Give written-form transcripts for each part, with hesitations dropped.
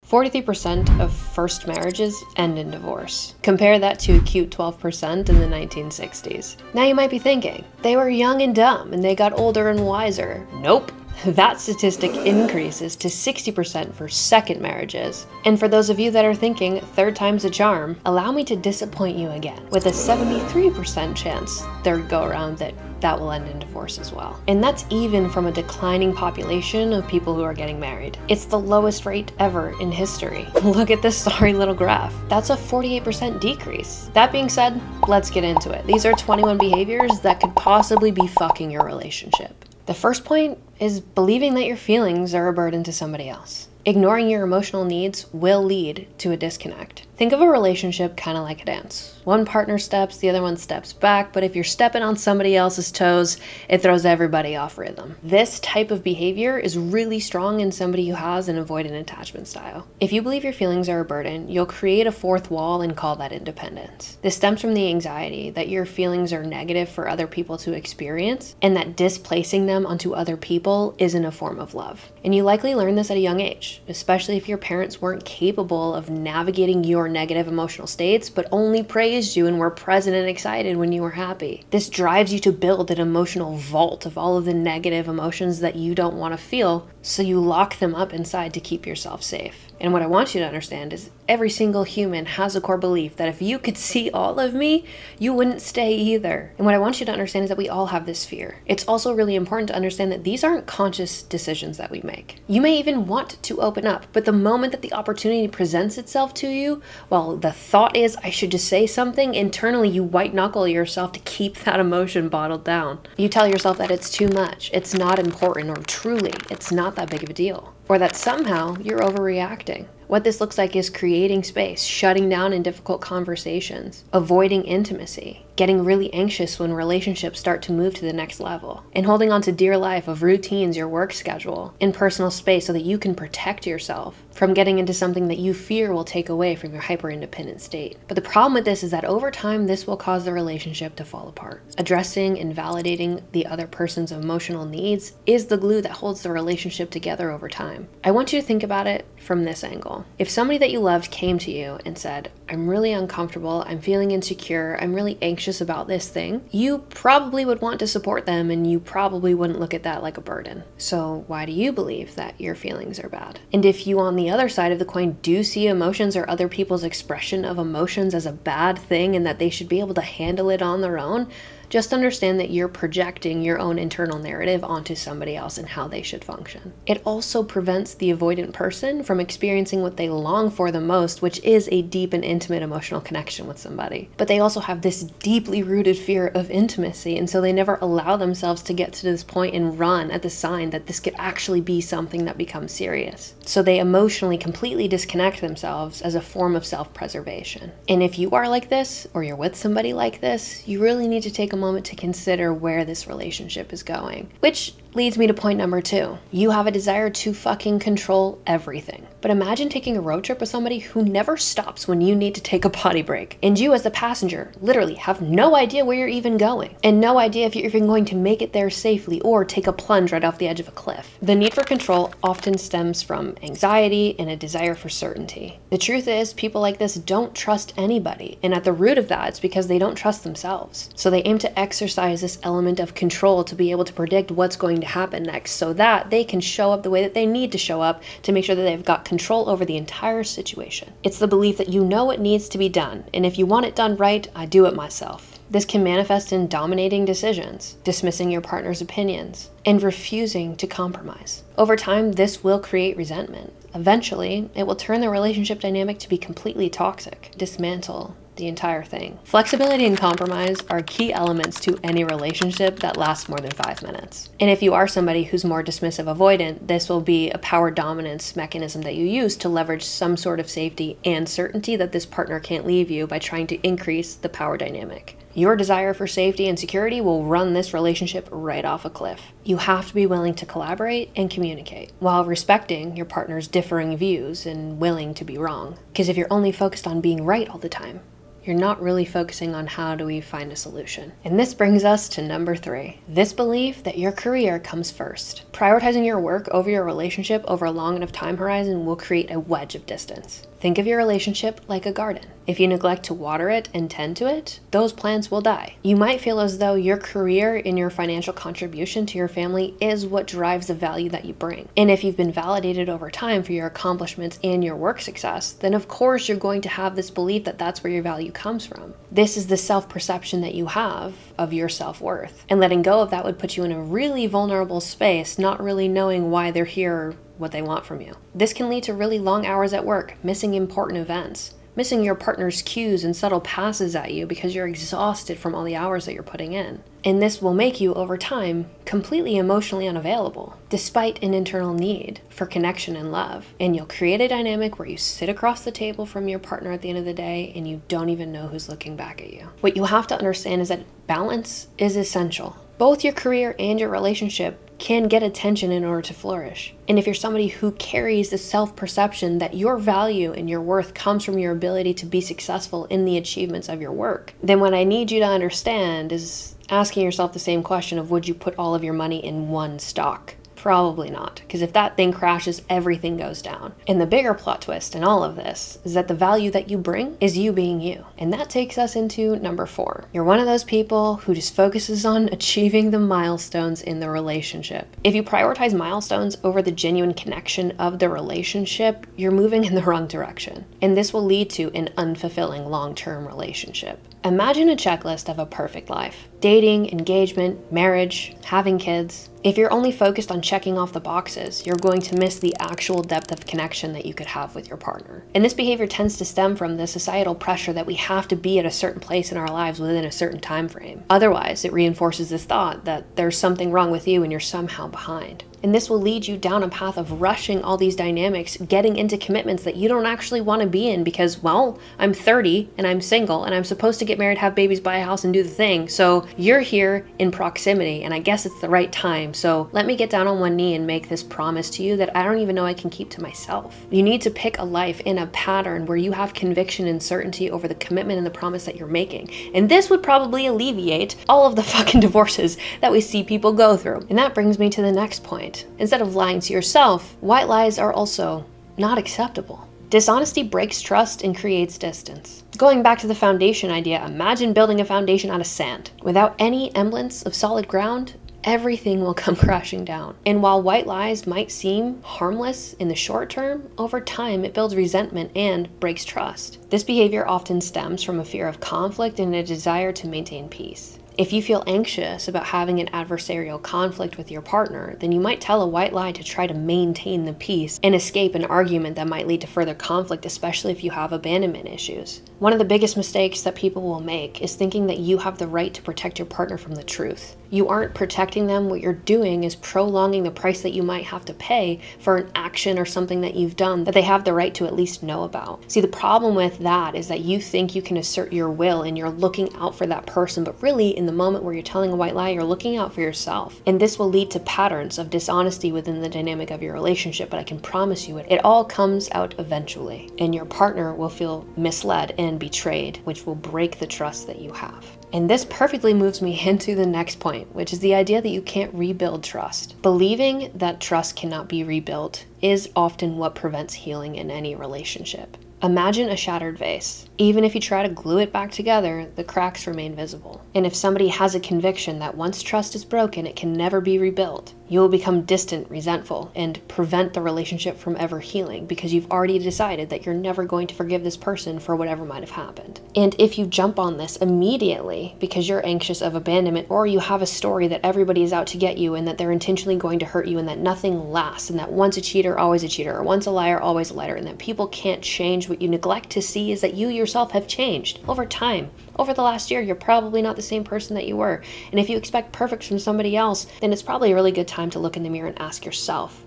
43% of first marriages end in divorce. Compare that to a cute 12% in the 1960s. Now you might be thinking, they were young and dumb and they got older and wiser. Nope. That statistic increases to 60% for second marriages. And for those of you that are thinking third time's a charm, allow me to disappoint you again with a 73% chance third go around that will end in divorce as well. And that's even from a declining population of people who are getting married. It's the lowest rate ever in history. Look at this sorry little graph. That's a 48% decrease. That being said, let's get into it. These are 21 behaviors that could possibly be fucking your relationship. The first point is believing that your feelings are a burden to somebody else. Ignoring your emotional needs will lead to a disconnect. Think of a relationship kind of like a dance. One partner steps, the other one steps back, but if you're stepping on somebody else's toes, it throws everybody off rhythm. This type of behavior is really strong in somebody who has an avoidant attachment style. If you believe your feelings are a burden, you'll create a fourth wall and call that independence. This stems from the anxiety that your feelings are negative for other people to experience, and that displacing them onto other people isn't a form of love. And you likely learned this at a young age, especially if your parents weren't capable of navigating your negative emotional states, but only praised you and were present and excited when you were happy. This drives you to build an emotional vault of all of the negative emotions that you don't want to feel, so you lock them up inside to keep yourself safe. And what I want you to understand is every single human has a core belief that if you could see all of me, you wouldn't stay either. And what I want you to understand is that we all have this fear. It's also really important to understand that these aren't conscious decisions that we make. You may even want to open up, but the moment that the opportunity presents itself to you, well, the thought is, I should just say something, internally you white knuckle yourself to keep that emotion bottled down. You tell yourself that it's too much, it's not important, or truly, it's not that big of a deal. Or that somehow you're overreacting. What this looks like is creating space, shutting down in difficult conversations, avoiding intimacy, getting really anxious when relationships start to move to the next level, and holding on to dear life of routines, your work schedule, and personal space so that you can protect yourself from getting into something that you fear will take away from your hyper-independent state. But the problem with this is that over time, this will cause the relationship to fall apart. Addressing and validating the other person's emotional needs is the glue that holds the relationship together over time. I want you to think about it from this angle. If somebody that you loved came to you and said, I'm really uncomfortable, I'm feeling insecure, I'm really anxious about this thing, you probably would want to support them and you probably wouldn't look at that like a burden. So why do you believe that your feelings are bad? And if you on the other side of the coin do see emotions or other people's expression of emotions as a bad thing and that they should be able to handle it on their own, just understand that you're projecting your own internal narrative onto somebody else and how they should function. It also prevents the avoidant person from experiencing what they long for the most, which is a deep and intimate emotional connection with somebody. But they also have this deeply rooted fear of intimacy, and so they never allow themselves to get to this point and run at the sign that this could actually be something that becomes serious. So they emotionally completely disconnect themselves as a form of self-preservation. And if you are like this, or you're with somebody like this, you really need to take a moment to consider where this relationship is going. Which leads me to point number 2. You have a desire to fucking control everything. But imagine taking a road trip with somebody who never stops when you need to take a potty break. And you as the passenger literally have no idea where you're even going. And no idea if you're even going to make it there safely or take a plunge right off the edge of a cliff. The need for control often stems from anxiety and a desire for certainty. The truth is, people like this don't trust anybody. And at the root of that, it's because they don't trust themselves. So they aim to exercise this element of control to be able to predict what's going to happen next so that they can show up the way that they need to show up to make sure that they've got control over the entire situation. It's the belief that you know what needs to be done, and if you want it done right, I do it myself. This can manifest in dominating decisions, dismissing your partner's opinions, and refusing to compromise. Over time, this will create resentment. Eventually, it will turn the relationship dynamic to be completely toxic, dismantle the entire thing. Flexibility and compromise are key elements to any relationship that lasts more than 5 minutes. And if you are somebody who's more dismissive avoidant, this will be a power dominance mechanism that you use to leverage some sort of safety and certainty that this partner can't leave you by trying to increase the power dynamic. Your desire for safety and security will run this relationship right off a cliff. You have to be willing to collaborate and communicate while respecting your partner's differing views and willing to be wrong. Because if you're only focused on being right all the time, you're not really focusing on how do we find a solution. And this brings us to number 3. This belief that your career comes first. Prioritizing your work over your relationship over a long enough time horizon will create a wedge of distance. Think of your relationship like a garden. If you neglect to water it and tend to it, those plants will die. You might feel as though your career and your financial contribution to your family is what drives the value that you bring. And if you've been validated over time for your accomplishments and your work success, then of course you're going to have this belief that that's where your value comes from. This is the self-perception that you have of your self-worth. And letting go of that would put you in a really vulnerable space, not really knowing why they're here or what they want from you. This can lead to really long hours at work, missing important events, missing your partner's cues and subtle passes at you because you're exhausted from all the hours that you're putting in. And this will make you, over time, completely emotionally unavailable, despite an internal need for connection and love. And you'll create a dynamic where you sit across the table from your partner at the end of the day and you don't even know who's looking back at you. What you have to understand is that balance is essential. Both your career and your relationship can get attention in order to flourish. And if you're somebody who carries the self-perception that your value and your worth comes from your ability to be successful in the achievements of your work, then what I need you to understand is asking yourself the same question of, would you put all of your money in one stock? Probably not, because if that thing crashes, everything goes down. And the bigger plot twist in all of this is that the value that you bring is you being you. And that takes us into number 4. You're one of those people who just focuses on achieving the milestones in the relationship. If you prioritize milestones over the genuine connection of the relationship, you're moving in the wrong direction. And this will lead to an unfulfilling long-term relationship. Imagine a checklist of a perfect life. Dating, engagement, marriage, having kids. If you're only focused on checking off the boxes, you're going to miss the actual depth of connection that you could have with your partner. And this behavior tends to stem from the societal pressure that we have to be at a certain place in our lives within a certain time frame. Otherwise, it reinforces this thought that there's something wrong with you and you're somehow behind. And this will lead you down a path of rushing all these dynamics, getting into commitments that you don't actually want to be in because, well, I'm 30 and I'm single and I'm supposed to get married, have babies, buy a house, and do the thing. So you're here in proximity and I guess it's the right time. So let me get down on one knee and make this promise to you that I don't even know I can keep to myself. You need to pick a life in a pattern where you have conviction and certainty over the commitment and the promise that you're making. And this would probably alleviate all of the fucking divorces that we see people go through. And that brings me to the next point. Instead of lying to yourself, white lies are also not acceptable. Dishonesty breaks trust and creates distance. Going back to the foundation idea, imagine building a foundation out of sand. Without any semblance of solid ground, everything will come crashing down. And while white lies might seem harmless in the short term, over time it builds resentment and breaks trust. This behavior often stems from a fear of conflict and a desire to maintain peace. If you feel anxious about having an adversarial conflict with your partner, then you might tell a white lie to try to maintain the peace and escape an argument that might lead to further conflict, especially if you have abandonment issues. One of the biggest mistakes that people will make is thinking that you have the right to protect your partner from the truth. You aren't protecting them. What you're doing is prolonging the price that you might have to pay for an action or something that you've done that they have the right to at least know about. See, the problem with that is that you think you can assert your will and you're looking out for that person, but really in the moment where you're telling a white lie, you're looking out for yourself. And this will lead to patterns of dishonesty within the dynamic of your relationship, but I can promise you it all comes out eventually. And your partner will feel misled and betrayed, which will break the trust that you have. And this perfectly moves me into the next point, which is the idea that you can't rebuild trust. Believing that trust cannot be rebuilt is often what prevents healing in any relationship. Imagine a shattered vase. Even if you try to glue it back together, the cracks remain visible. And if somebody has a conviction that once trust is broken, it can never be rebuilt, you will become distant, resentful, and prevent the relationship from ever healing because you've already decided that you're never going to forgive this person for whatever might have happened. And if you jump on this immediately because you're anxious of abandonment, or you have a story that everybody is out to get you and that they're intentionally going to hurt you and that nothing lasts and that once a cheater, always a cheater, or once a liar, always a liar, and that people can't change, what you neglect to see is that you yourself have changed over time. Over the last year, you're probably not the same person that you were. And if you expect perfect from somebody else, then it's probably a really good time to look in the mirror and ask yourself,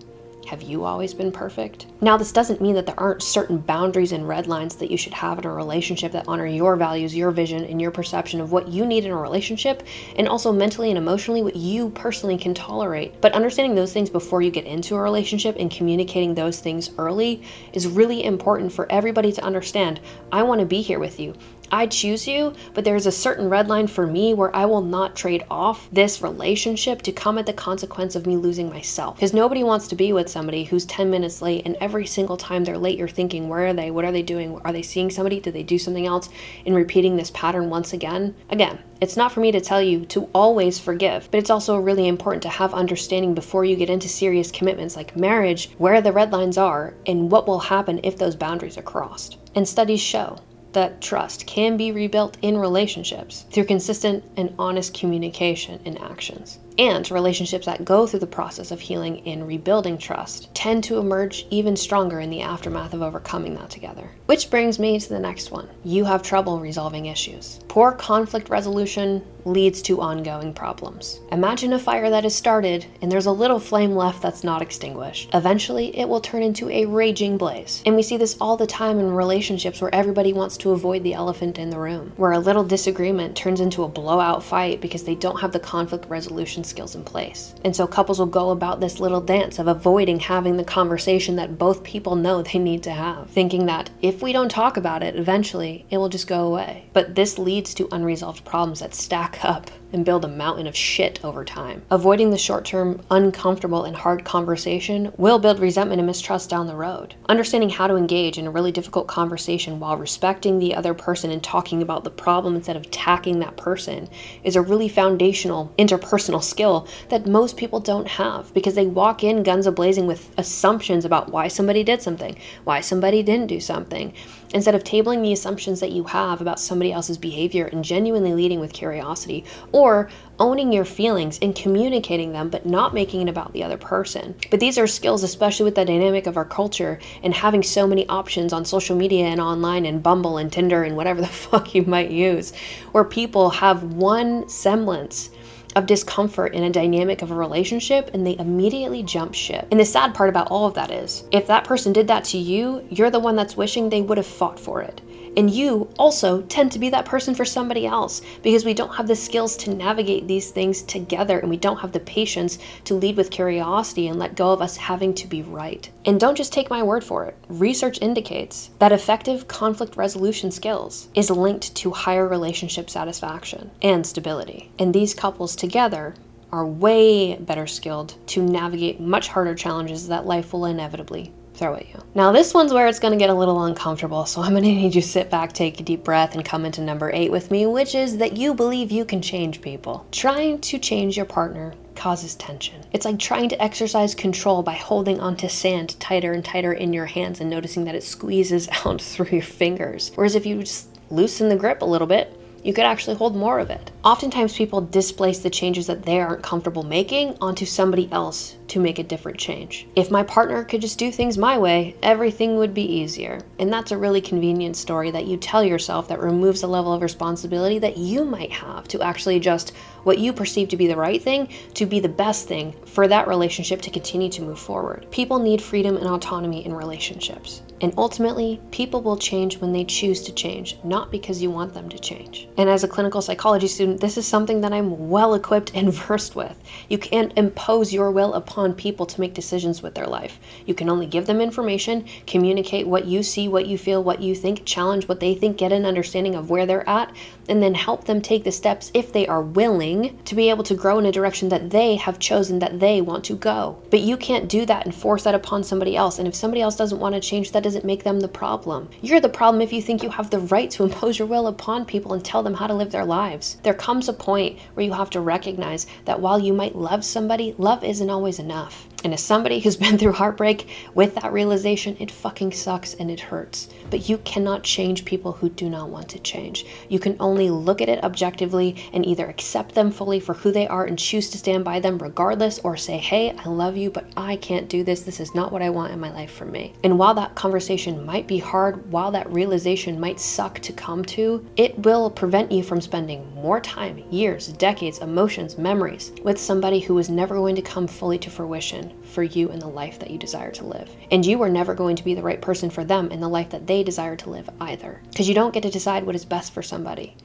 have you always been perfect? Now, this doesn't mean that there aren't certain boundaries and red lines that you should have in a relationship that honor your values, your vision, and your perception of what you need in a relationship, and also mentally and emotionally what you personally can tolerate. But understanding those things before you get into a relationship and communicating those things early is really important for everybody to understand. I want to be here with you. I choose you, but there's a certain red line for me where I will not trade off this relationship to come at the consequence of me losing myself. Because nobody wants to be with somebody who's 10 minutes late, and every single time they're late, you're thinking, where are they? What are they doing? Are they seeing somebody? Did they do something else? And repeating this pattern once again. Again, it's not for me to tell you to always forgive, but it's also really important to have understanding before you get into serious commitments like marriage, where the red lines are and what will happen if those boundaries are crossed. And studies show that trust can be rebuilt in relationships through consistent and honest communication and actions. And relationships that go through the process of healing and rebuilding trust tend to emerge even stronger in the aftermath of overcoming that together. Which brings me to the next one. You have trouble resolving issues. Poor conflict resolution leads to ongoing problems. Imagine a fire that is started and there's a little flame left that's not extinguished. Eventually, it will turn into a raging blaze. And we see this all the time in relationships where everybody wants to avoid the elephant in the room, where a little disagreement turns into a blowout fight because they don't have the conflict resolution skills in place. And so couples will go about this little dance of avoiding having the conversation that both people know they need to have, thinking that if we don't talk about it, eventually it will just go away. But this leads to unresolved problems that stack up and build a mountain of shit over time. Avoiding the short-term, uncomfortable, and hard conversation will build resentment and mistrust down the road. Understanding how to engage in a really difficult conversation while respecting the other person and talking about the problem instead of attacking that person is a really foundational interpersonal skill that most people don't have, because they walk in guns a-blazing with assumptions about why somebody did something, why somebody didn't do something, instead of tabling the assumptions that you have about somebody else's behavior and genuinely leading with curiosity, or owning your feelings and communicating them, but not making it about the other person. But these are skills, especially with the dynamic of our culture and having so many options on social media and online and Bumble and Tinder and whatever the fuck you might use, where people have one semblance of discomfort in a dynamic of a relationship and they immediately jump ship. And the sad part about all of that is, if that person did that to you, you're the one that's wishing they would have fought for it. And you also tend to be that person for somebody else, because we don't have the skills to navigate these things together, and we don't have the patience to lead with curiosity and let go of us having to be right. And don't just take my word for it. Research indicates that effective conflict resolution skills is linked to higher relationship satisfaction and stability. And these couples together are way better skilled to navigate much harder challenges that life will inevitably throw at you. Now this one's where it's going to get a little uncomfortable, so I'm going to need you to sit back, take a deep breath, and come into number 8 with me, which is that you believe you can change people. Trying to change your partner causes tension. It's like trying to exercise control by holding onto sand tighter and tighter in your hands and noticing that it squeezes out through your fingers. Whereas if you just loosen the grip a little bit, you could actually hold more of it. Oftentimes people displace the changes that they aren't comfortable making onto somebody else to make a different change. If my partner could just do things my way, everything would be easier. And that's a really convenient story that you tell yourself that removes a level of responsibility that you might have to actually adjust what you perceive to be the right thing to be the best thing for that relationship to continue to move forward. People need freedom and autonomy in relationships. And ultimately, people will change when they choose to change, not because you want them to change. And as a clinical psychology student, this is something that I'm well equipped and versed with. You can't impose your will upon people to make decisions with their life. You can only give them information, communicate what you see, what you feel, what you think, challenge what they think, get an understanding of where they're at, and then help them take the steps, if they are willing, to be able to grow in a direction that they have chosen that they want to go. But you can't do that and force that upon somebody else. And if somebody else doesn't want to change, that doesn't make them the problem. You're the problem if you think you have the right to impose your will upon people and tell them how to live their lives. There comes a point where you have to recognize that while you might love somebody, love isn't always enough. And as somebody who's been through heartbreak, with that realization, it fucking sucks and it hurts. But you cannot change people who do not want to change. You can only look at it objectively and either accept them fully for who they are and choose to stand by them regardless, or say, hey, I love you, but I can't do this. This is not what I want in my life for me. And while that conversation might be hard, while that realization might suck to come to, it will prevent you from spending more time, years, decades, emotions, memories with somebody who is never going to come fully to fruition for you and the life that you desire to live. And you are never going to be the right person for them in the life that they desire to live either. Because you don't get to decide what is best for somebody.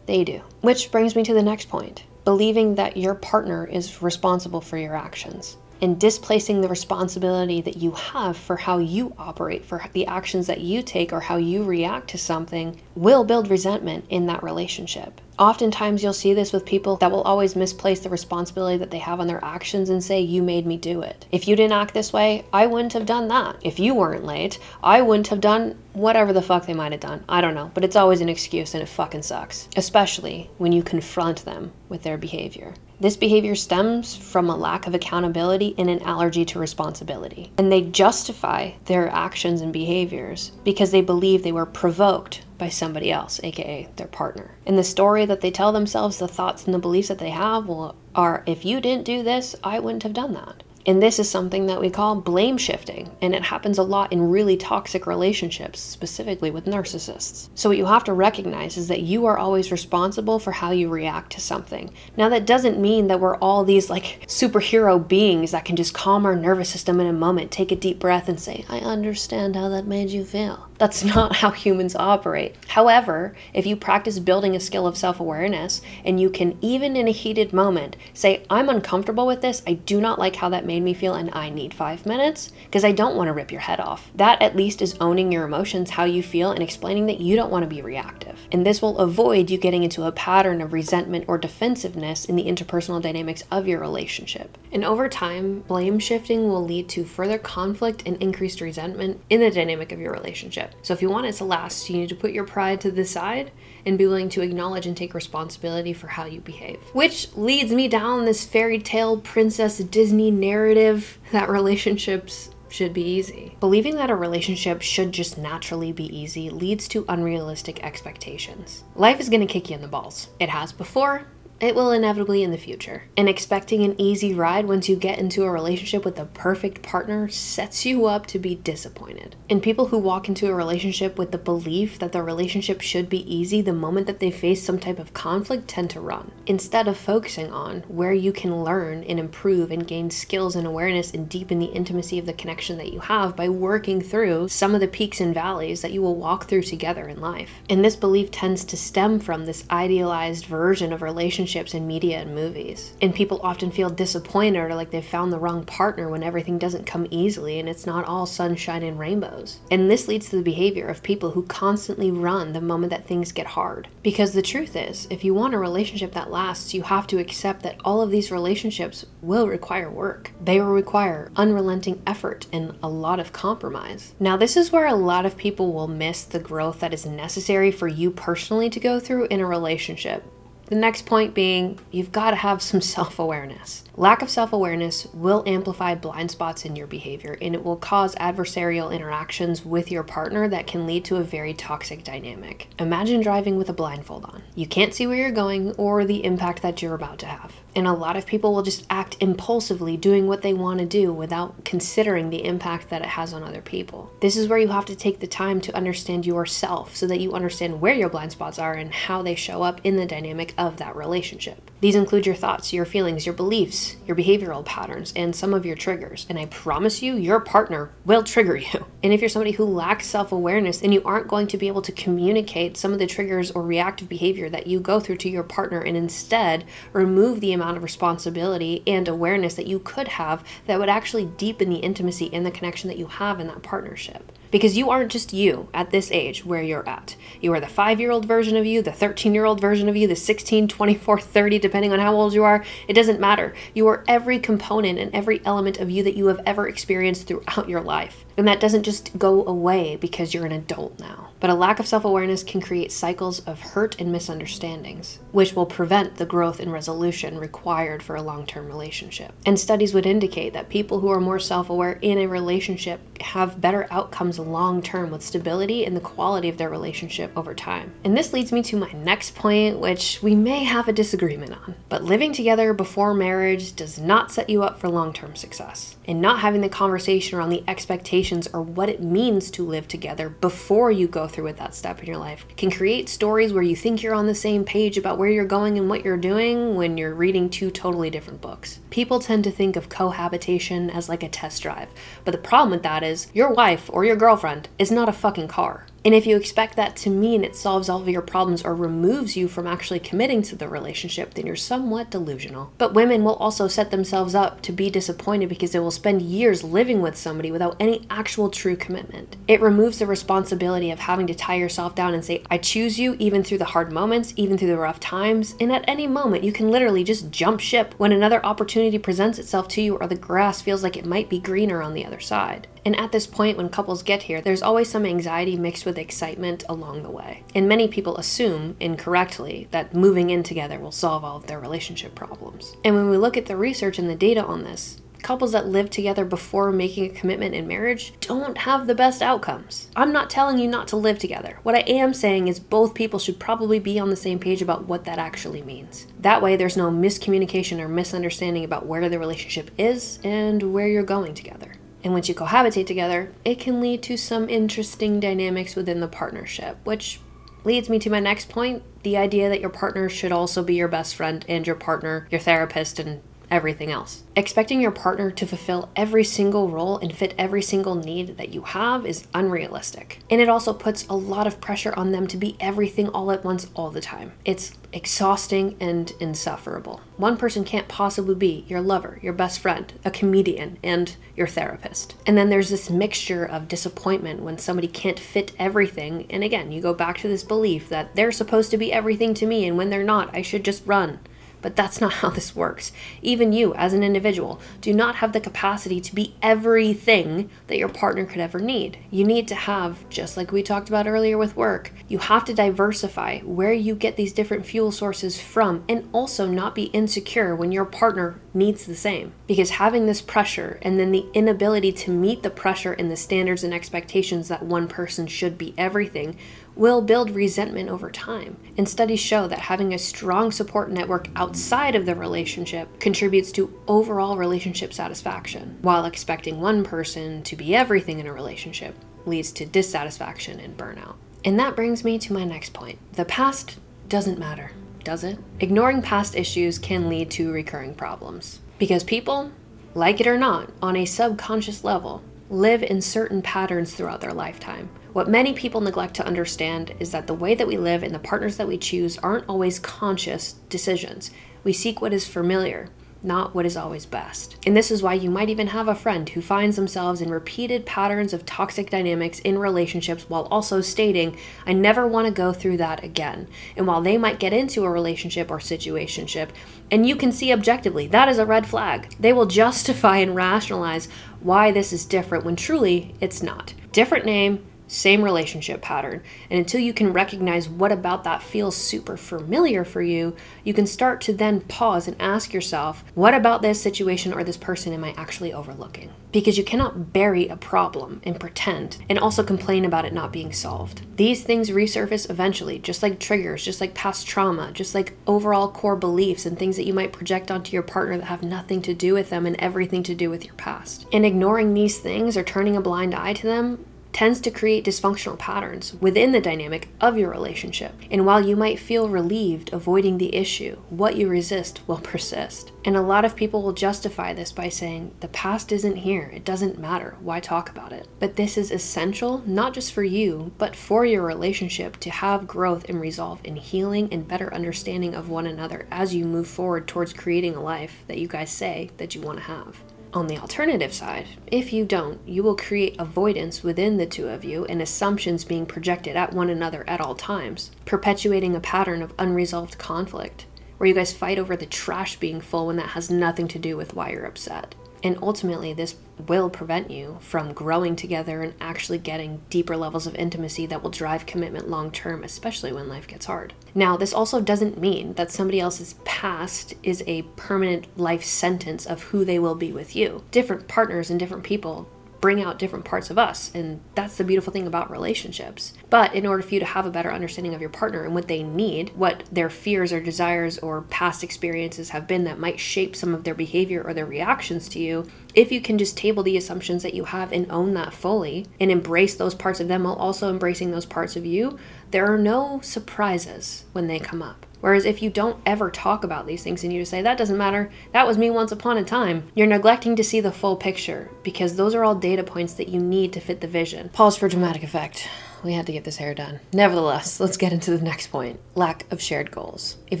They do. Which brings me to the next point. Believing that your partner is responsible for your actions. And displacing the responsibility that you have for how you operate, for the actions that you take, or how you react to something will build resentment in that relationship. Oftentimes you'll see this with people that will always misplace the responsibility that they have on their actions and say, you made me do it. If you didn't act this way, I wouldn't have done that. If you weren't late, I wouldn't have done whatever the fuck they might have done. I don't know, but it's always an excuse and it fucking sucks, especially when you confront them with their behavior. This behavior stems from a lack of accountability and an allergy to responsibility. And they justify their actions and behaviors because they believe they were provoked by somebody else, aka their partner. And the story that they tell themselves, the thoughts and the beliefs that they have are, if you didn't do this, I wouldn't have done that. And this is something that we call blame shifting, and it happens a lot in really toxic relationships, specifically with narcissists. So what you have to recognize is that you are always responsible for how you react to something. Now that doesn't mean that we're all these like superhero beings that can just calm our nervous system in a moment, take a deep breath and say, I understand how that made you feel. That's not how humans operate. However, if you practice building a skill of self-awareness and you can, even in a heated moment, say, I'm uncomfortable with this, I do not like how that made me feel, and I need 5 minutes because I don't want to rip your head off. That at least is owning your emotions, how you feel, and explaining that you don't want to be reactive. And this will avoid you getting into a pattern of resentment or defensiveness in the interpersonal dynamics of your relationship. And over time, blame shifting will lead to further conflict and increased resentment in the dynamic of your relationship. So if you want it to last, you need to put your pride to the side and be willing to acknowledge and take responsibility for how you behave. Which leads me down this fairy tale princess Disney narrative that relationships should be easy. Believing that a relationship should just naturally be easy leads to unrealistic expectations. Life is gonna kick you in the balls. It has before. It will inevitably in the future. And expecting an easy ride once you get into a relationship with the perfect partner sets you up to be disappointed. And people who walk into a relationship with the belief that the relationship should be easy the moment that they face some type of conflict tend to run, instead of focusing on where you can learn and improve and gain skills and awareness and deepen the intimacy of the connection that you have by working through some of the peaks and valleys that you will walk through together in life. And this belief tends to stem from this idealized version of relationships in media and movies. And people often feel disappointed or like they've found the wrong partner when everything doesn't come easily and it's not all sunshine and rainbows. And this leads to the behavior of people who constantly run the moment that things get hard. Because the truth is, if you want a relationship that lasts, you have to accept that all of these relationships will require work. They will require unrelenting effort and a lot of compromise. Now, this is where a lot of people will miss the growth that is necessary for you personally to go through in a relationship. The next point being, you've got to have some self-awareness. Lack of self-awareness will amplify blind spots in your behavior, and it will cause adversarial interactions with your partner that can lead to a very toxic dynamic. Imagine driving with a blindfold on. You can't see where you're going or the impact that you're about to have. And a lot of people will just act impulsively doing what they want to do without considering the impact that it has on other people. This is where you have to take the time to understand yourself so that you understand where your blind spots are and how they show up in the dynamic of that relationship. These include your thoughts, your feelings, your beliefs, your behavioral patterns, and some of your triggers. And I promise you, your partner will trigger you. And if you're somebody who lacks self-awareness, then you aren't going to be able to communicate some of the triggers or reactive behavior that you go through to your partner, and instead remove the amount of responsibility and awareness that you could have that would actually deepen the intimacy and the connection that you have in that partnership. Because you aren't just you at this age where you're at. You are the 5-year-old version of you, the 13-year-old version of you, the 16, 24, 30, depending on how old you are. It doesn't matter. You are every component and every element of you that you have ever experienced throughout your life. And that doesn't just go away because you're an adult now. But a lack of self-awareness can create cycles of hurt and misunderstandings, which will prevent the growth and resolution required for a long-term relationship. And studies would indicate that people who are more self-aware in a relationship have better outcomes long-term with stability and the quality of their relationship over time. And this leads me to my next point, which we may have a disagreement on. But living together before marriage does not set you up for long-term success. And not having the conversation around the expectations or what it means to live together before you go go through with that step in your life can create stories where you think you're on the same page about where you're going and what you're doing when you're reading two totally different books. People tend to think of cohabitation as like a test drive, but the problem with that is your wife or your girlfriend is not a fucking car. And if you expect that to mean it solves all of your problems or removes you from actually committing to the relationship, then you're somewhat delusional. But women will also set themselves up to be disappointed because they will spend years living with somebody without any actual true commitment. It removes the responsibility of having to tie yourself down and say, I choose you even through the hard moments, even through the rough times, and at any moment you can literally just jump ship when another opportunity presents itself to you or the grass feels like it might be greener on the other side. And at this point, when couples get here, there's always some anxiety mixed with excitement along the way. And many people assume, incorrectly, that moving in together will solve all of their relationship problems. And when we look at the research and the data on this, couples that live together before making a commitment in marriage don't have the best outcomes. I'm not telling you not to live together. What I am saying is both people should probably be on the same page about what that actually means. That way there's no miscommunication or misunderstanding about where the relationship is and where you're going together. And once you cohabitate together, it can lead to some interesting dynamics within the partnership, which leads me to my next point, the idea that your partner should also be your best friend and your partner, your therapist, and everything else. Expecting your partner to fulfill every single role and fit every single need that you have is unrealistic. And it also puts a lot of pressure on them to be everything all at once all the time. It's exhausting and insufferable. One person can't possibly be your lover, your best friend, a comedian, and your therapist. And then there's this mixture of disappointment when somebody can't fit everything. And again, you go back to this belief that they're supposed to be everything to me, and when they're not, I should just run. But that's not how this works. Even you, as an individual, do not have the capacity to be everything that your partner could ever need. You need to have, just like we talked about earlier with work, you have to diversify where you get these different fuel sources from and also not be insecure when your partner needs the same. Because having this pressure and then the inability to meet the pressure and the standards and expectations that one person should be everything will build resentment over time. And studies show that having a strong support network outside of the relationship contributes to overall relationship satisfaction, while expecting one person to be everything in a relationship leads to dissatisfaction and burnout. And that brings me to my next point. The past doesn't matter, does it? Ignoring past issues can lead to recurring problems. Because people, like it or not, on a subconscious level, live in certain patterns throughout their lifetime. What many people neglect to understand is that the way that we live and the partners that we choose aren't always conscious decisions. We seek what is familiar, not what is always best. And this is why you might even have a friend who finds themselves in repeated patterns of toxic dynamics in relationships while also stating, I never want to go through that again. And while they might get into a relationship or situationship, and you can see objectively that is a red flag, they will justify and rationalize why this is different when truly it's not. Different name, same relationship pattern. And until you can recognize what about that feels super familiar for you, you can start to then pause and ask yourself, what about this situation or this person am I actually overlooking? Because you cannot bury a problem and pretend and also complain about it not being solved. These things resurface eventually, just like triggers, just like past trauma, just like overall core beliefs and things that you might project onto your partner that have nothing to do with them and everything to do with your past. And ignoring these things or turning a blind eye to them tends to create dysfunctional patterns within the dynamic of your relationship. And while you might feel relieved avoiding the issue, what you resist will persist. And a lot of people will justify this by saying, the past isn't here, it doesn't matter, why talk about it? But this is essential, not just for you, but for your relationship to have growth and resolve in healing and better understanding of one another as you move forward towards creating a life that you guys say that you want to have. On the alternative side, if you don't, you will create avoidance within the two of you and assumptions being projected at one another at all times, perpetuating a pattern of unresolved conflict, where you guys fight over the trash being full when that has nothing to do with why you're upset. And ultimately, this will prevent you from growing together and actually getting deeper levels of intimacy that will drive commitment long term, especially when life gets hard. Now, this also doesn't mean that somebody else's past is a permanent life sentence of who they will be with you. Different partners and different people bring out different parts of us. And that's the beautiful thing about relationships. But in order for you to have a better understanding of your partner and what they need, what their fears or desires or past experiences have been that might shape some of their behavior or their reactions to you, if you can just table the assumptions that you have and own that fully and embrace those parts of them while also embracing those parts of you, there are no surprises when they come up. Whereas if you don't ever talk about these things and you just say, that doesn't matter, that was me once upon a time, you're neglecting to see the full picture, because those are all data points that you need to fit the vision. Pause for dramatic effect. We had to get this hair done. Nevertheless, let's get into the next point. Lack of shared goals. If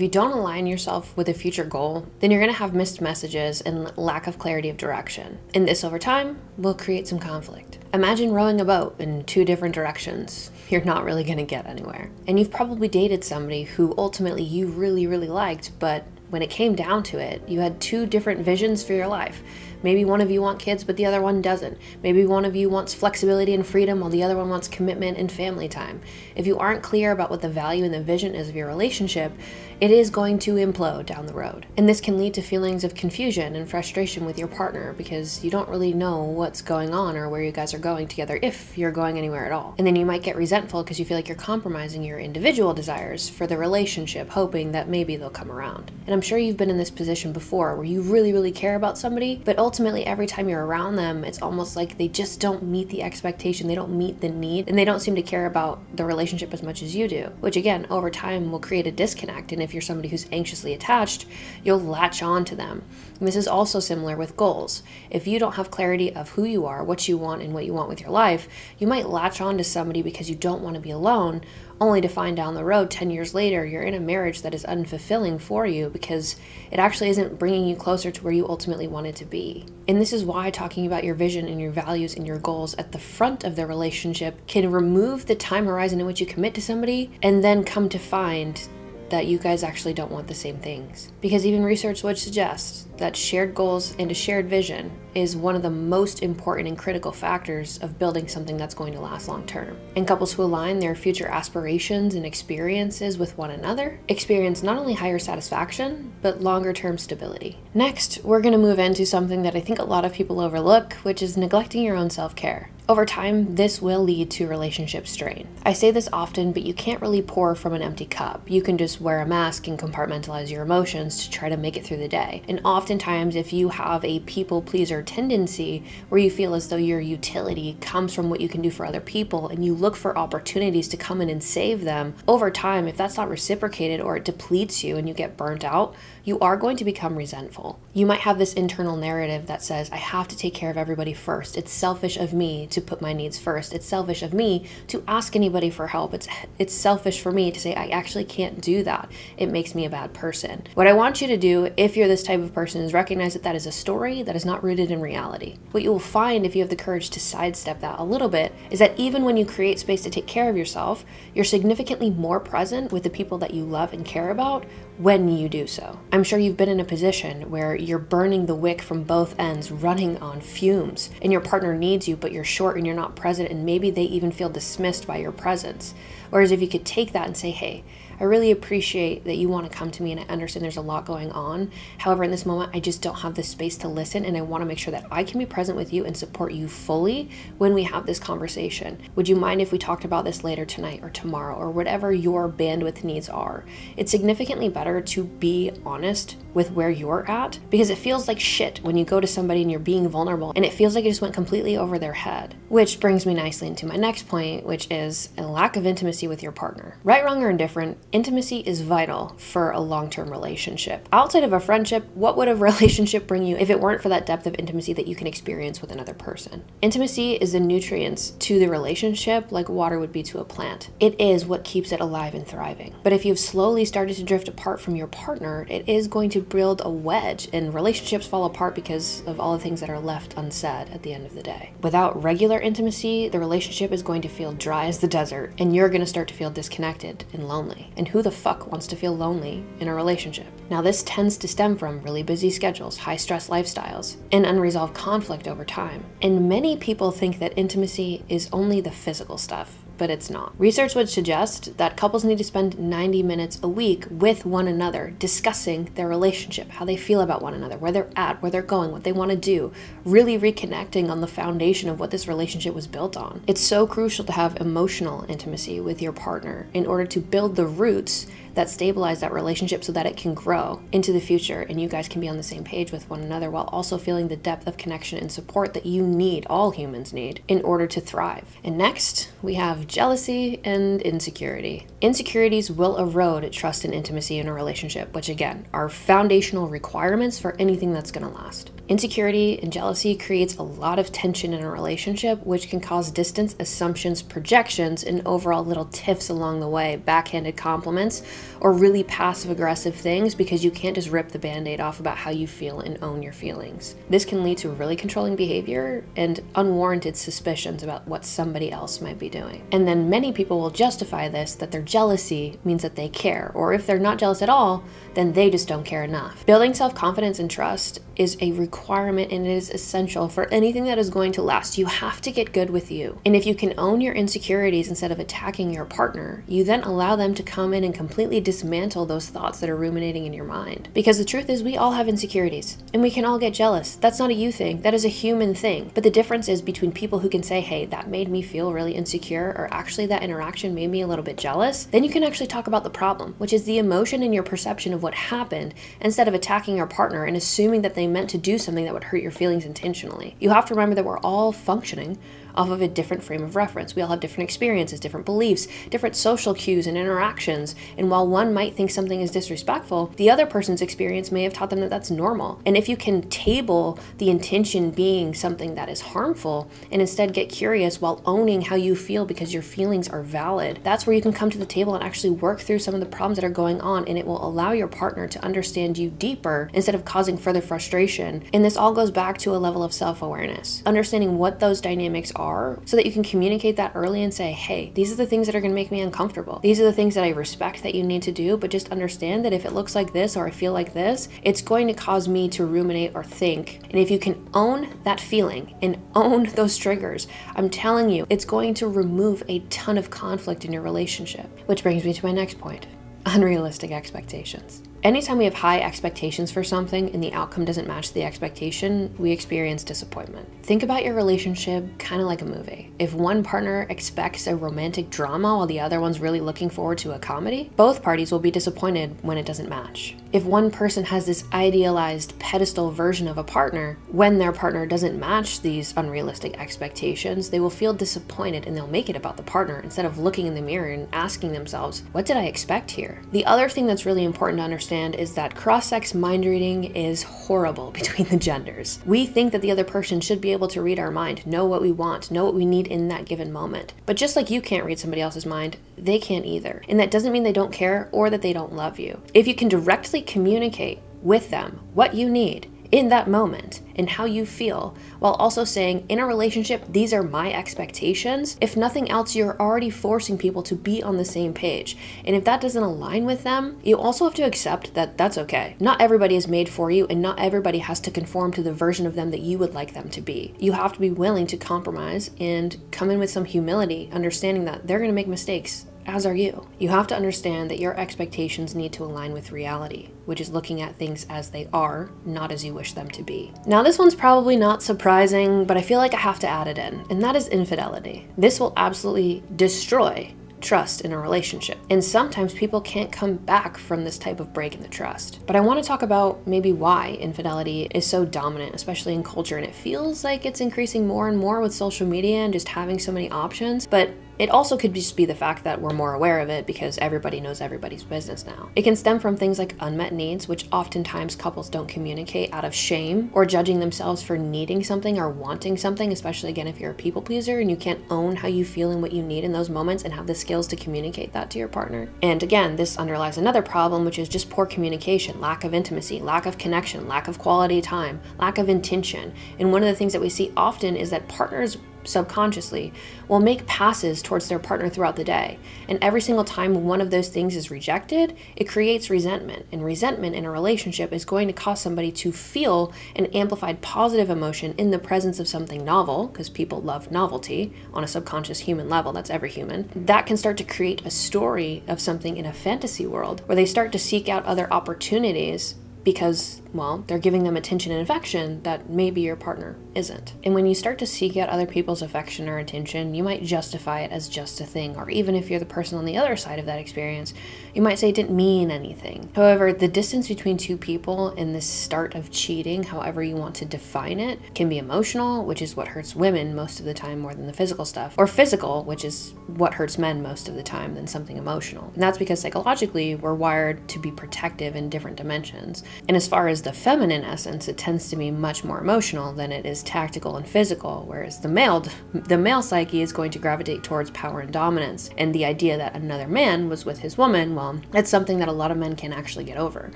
you don't align yourself with a future goal, then you're going to have missed messages and lack of clarity of direction. And this over time will create some conflict. Imagine rowing a boat in two different directions. You're not really going to get anywhere. And you've probably dated somebody who ultimately you really, really liked, but when it came down to it, you had two different visions for your life. Maybe one of you want kids, but the other one doesn't. Maybe one of you wants flexibility and freedom, while the other one wants commitment and family time. If you aren't clear about what the value and the vision is of your relationship, it is going to implode down the road. And this can lead to feelings of confusion and frustration with your partner because you don't really know what's going on or where you guys are going together, if you're going anywhere at all. And then you might get resentful because you feel like you're compromising your individual desires for the relationship, hoping that maybe they'll come around. And I'm sure you've been in this position before where you really, really care about somebody, but ultimately every time you're around them, it's almost like they just don't meet the expectation, they don't meet the need, and they don't seem to care about the relationship as much as you do, which again, over time will create a disconnect. And if you're somebody who's anxiously attached, you'll latch on to them. And this is also similar with goals. If you don't have clarity of who you are, what you want, and what you want with your life, you might latch on to somebody because you don't want to be alone, only to find down the road 10 years later you're in a marriage that is unfulfilling for you because it actually isn't bringing you closer to where you ultimately wanted to be. And this is why talking about your vision and your values and your goals at the front of the relationship can remove the time horizon in which you commit to somebody and then come to find that you guys actually don't want the same things. Because even research would suggest that shared goals and a shared vision is one of the most important and critical factors of building something that's going to last long term. And couples who align their future aspirations and experiences with one another experience not only higher satisfaction, but longer term stability. Next, we're going to move into something that I think a lot of people overlook, which is neglecting your own self-care. Over time, this will lead to relationship strain. I say this often, but you can't really pour from an empty cup. You can just wear a mask and compartmentalize your emotions to try to make it through the day. And oftentimes, if you have a people pleaser tendency where you feel as though your utility comes from what you can do for other people and you look for opportunities to come in and save them, over time, if that's not reciprocated or it depletes you and you get burnt out, you are going to become resentful. You might have this internal narrative that says, I have to take care of everybody first. It's selfish of me to put my needs first. It's selfish of me to ask anybody for help. It's selfish for me to say, I actually can't do that. It makes me a bad person. What I want you to do, if you're this type of person, is recognize that that is a story that is not rooted in reality. What you will find if you have the courage to sidestep that a little bit is that even when you create space to take care of yourself, you're significantly more present with the people that you love and care about when you do so. I'm sure you've been in a position where you're burning the wick from both ends, running on fumes, and your partner needs you, but you're short and you're not present, and maybe they even feel dismissed by your presence. Whereas if you could take that and say, hey, I really appreciate that you want to come to me and I understand there's a lot going on. However, in this moment, I just don't have the space to listen, and I want to make sure that I can be present with you and support you fully when we have this conversation. Would you mind if we talked about this later tonight or tomorrow or whatever your bandwidth needs are? It's significantly better to be honest with where you're at, because it feels like shit when you go to somebody and you're being vulnerable and it feels like it just went completely over their head. Which brings me nicely into my next point, which is a lack of intimacy with your partner. Right, wrong, or indifferent, intimacy is vital for a long-term relationship. Outside of a friendship, what would a relationship bring you if it weren't for that depth of intimacy that you can experience with another person? Intimacy is the nutrients to the relationship like water would be to a plant. It is what keeps it alive and thriving. But if you've slowly started to drift apart from your partner, it is going to build a wedge, and relationships fall apart because of all the things that are left unsaid at the end of the day. Without regular intimacy, the relationship is going to feel dry as the desert, and you're going to start to feel disconnected and lonely. And who the fuck wants to feel lonely in a relationship? Now, this tends to stem from really busy schedules, high stress lifestyles, and unresolved conflict over time. And many people think that intimacy is only the physical stuff. but it's not. Research would suggest that couples need to spend 90 minutes a week with one another discussing their relationship, how they feel about one another, where they're at, where they're going, what they want to do, really reconnecting on the foundation of what this relationship was built on. It's so crucial to have emotional intimacy with your partner in order to build the roots that stabilize that relationship so that it can grow into the future and you guys can be on the same page with one another while also feeling the depth of connection and support that you need, all humans need, in order to thrive. And next, we have jealousy and insecurity. Insecurities will erode trust and intimacy in a relationship, which again, are foundational requirements for anything that's gonna last. Insecurity and jealousy creates a lot of tension in a relationship, which can cause distance, assumptions, projections, and overall little tiffs along the way, backhanded compliments, or really passive-aggressive things because you can't just rip the band-aid off about how you feel and own your feelings. This can lead to really controlling behavior and unwarranted suspicions about what somebody else might be doing. And then many people will justify this, that their jealousy means that they care, or if they're not jealous at all, then they just don't care enough. Building self-confidence and trust is a requirement and it is essential for anything that is going to last. You have to get good with you. And if you can own your insecurities instead of attacking your partner, you then allow them to come in and completely dismantle those thoughts that are ruminating in your mind. Because the truth is we all have insecurities and we can all get jealous. That's not a you thing, that is a human thing. But the difference is between people who can say, hey, that made me feel really insecure, or actually that interaction made me a little bit jealous, then you can actually talk about the problem, which is the emotion and your perception of what happened, instead of attacking your partner and assuming that they meant to do something that would hurt your feelings intentionally. You have to remember that we're all functioning off of a different frame of reference. We all have different experiences, different beliefs, different social cues and interactions. And while one might think something is disrespectful, the other person's experience may have taught them that that's normal. And if you can table the intention being something that is harmful and instead get curious while owning how you feel because your feelings are valid, that's where you can come to the table and actually work through some of the problems that are going on, and it will allow your partner to understand you deeper instead of causing further frustration. And this all goes back to a level of self-awareness, understanding what those dynamics are so that you can communicate that early and say, hey, these are the things that are going to make me uncomfortable. These are the things that I respect that you need to do, but just understand that if it looks like this or I feel like this, it's going to cause me to ruminate or think. And if you can own that feeling and own those triggers, I'm telling you, it's going to remove a ton of conflict in your relationship. Which brings me to my next point, unrealistic expectations. Anytime we have high expectations for something and the outcome doesn't match the expectation, we experience disappointment. Think about your relationship kind of like a movie. If one partner expects a romantic drama while the other one's really looking forward to a comedy, both parties will be disappointed when it doesn't match. If one person has this idealized pedestal version of a partner, when their partner doesn't match these unrealistic expectations, they will feel disappointed and they'll make it about the partner instead of looking in the mirror and asking themselves, what did I expect here? The other thing that's really important to understand is that cross-sex mind reading is horrible between the genders. We think that the other person should be able to read our mind, know what we want, know what we need in that given moment. But just like you can't read somebody else's mind, they can't either. And that doesn't mean they don't care or that they don't love you. If you can directly communicate with them what you need in that moment and how you feel, while also saying, in a relationship, these are my expectations. If nothing else, you're already forcing people to be on the same page. And if that doesn't align with them, you also have to accept that that's okay. Not everybody is made for you, and not everybody has to conform to the version of them that you would like them to be. You have to be willing to compromise and come in with some humility, understanding that they're gonna make mistakes, as are you. You have to understand that your expectations need to align with reality, which is looking at things as they are, not as you wish them to be. Now, this one's probably not surprising, but I feel like I have to add it in, and that is infidelity. This will absolutely destroy trust in a relationship. And sometimes people can't come back from this type of break in the trust. But I want to talk about maybe why infidelity is so dominant, especially in culture. And it feels like it's increasing more and more with social media and just having so many options. But it also could just be the fact that we're more aware of it because everybody knows everybody's business now. It can stem from things like unmet needs, which oftentimes couples don't communicate out of shame or judging themselves for needing something or wanting something, especially again if you're a people pleaser and you can't own how you feel and what you need in those moments and have the skills to communicate that to your partner. And again, this underlies another problem, which is just poor communication, lack of intimacy, lack of connection, lack of quality time, lack of intention. And one of the things that we see often is that partners subconsciously, will make passes towards their partner throughout the day. And every single time one of those things is rejected, it creates resentment. And resentment in a relationship is going to cause somebody to feel an amplified positive emotion in the presence of something novel, because people love novelty on a subconscious human level. That's every human. That can start to create a story of something in a fantasy world where they start to seek out other opportunities because, well, they're giving them attention and affection that maybe your partner isn't. And when you start to seek out other people's affection or attention, you might justify it as just a thing. Or even if you're the person on the other side of that experience, you might say it didn't mean anything. However, the distance between two people in this start of cheating, however you want to define it, can be emotional, which is what hurts women most of the time more than the physical stuff, or physical, which is what hurts men most of the time than something emotional. And that's because psychologically, we're wired to be protective in different dimensions. And as far as the feminine essence, it tends to be much more emotional than it is tactical and physical, whereas the male psyche is going to gravitate towards power and dominance. And the idea that another man was with his woman, well, that's something that a lot of men can actually get over.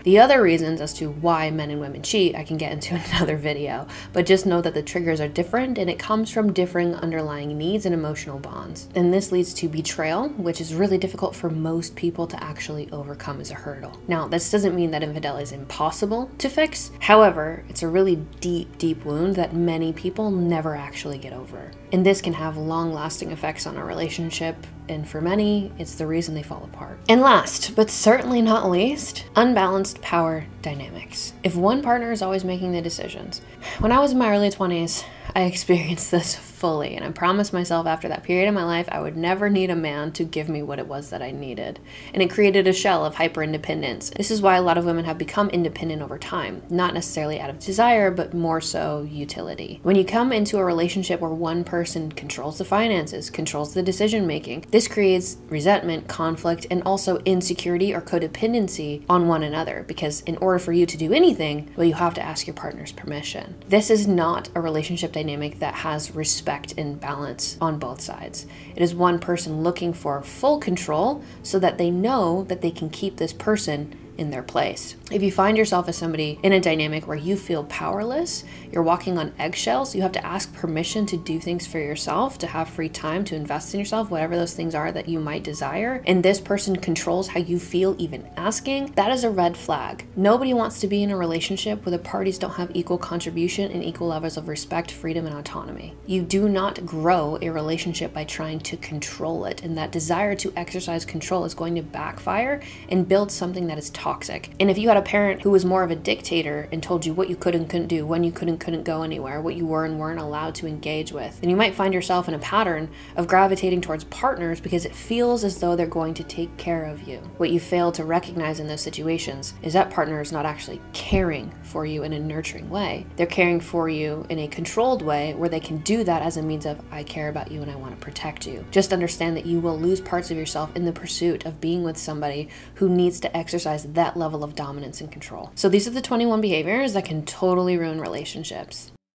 The other reasons as to why men and women cheat, I can get into another video, but just know that the triggers are different and it comes from differing underlying needs and emotional bonds. And this leads to betrayal, which is really difficult for most people to actually overcome as a hurdle. Now, this doesn't mean that infidelity is impossible to fix. However, it's a really deep, deep wound that many people never actually get over. And this can have long-lasting effects on a relationship, and for many, it's the reason they fall apart. And last, but certainly not least, unbalanced power dynamics. If one partner is always making the decisions. When I was in my early 20s, I experienced this fully, and I promised myself after that period in my life I would never need a man to give me what it was that I needed. And it created a shell of hyper-independence. This is why a lot of women have become independent over time, not necessarily out of desire, but more so utility. When you come into a relationship where one person controls the finances, controls the decision-making, this creates resentment, conflict, and also insecurity or codependency on one another, because in order for you to do anything, well, you have to ask your partner's permission. This is not a relationship dynamic that has respect and balance on both sides. It is one person looking for full control so that they know that they can keep this person in their place. If you find yourself as somebody in a dynamic where you feel powerless, you're walking on eggshells, you have to ask permission to do things for yourself, to have free time to invest in yourself, whatever those things are that you might desire, and this person controls how you feel even asking, that is a red flag. Nobody wants to be in a relationship where the parties don't have equal contribution and equal levels of respect, freedom, and autonomy. You do not grow a relationship by trying to control it, and that desire to exercise control is going to backfire and build something that is toxic. And if you had a parent who was more of a dictator and told you what you could and couldn't do, when you could and couldn't go anywhere, what you were and weren't allowed to engage with, then you might find yourself in a pattern of gravitating towards partners because it feels as though they're going to take care of you. What you fail to recognize in those situations is that partner is not actually caring for you in a nurturing way. They're caring for you in a controlled way where they can do that as a means of, I care about you and I want to protect you. Just understand that you will lose parts of yourself in the pursuit of being with somebody who needs to exercise that level of dominance and control. So these are the 21 behaviors that can totally ruin relationships.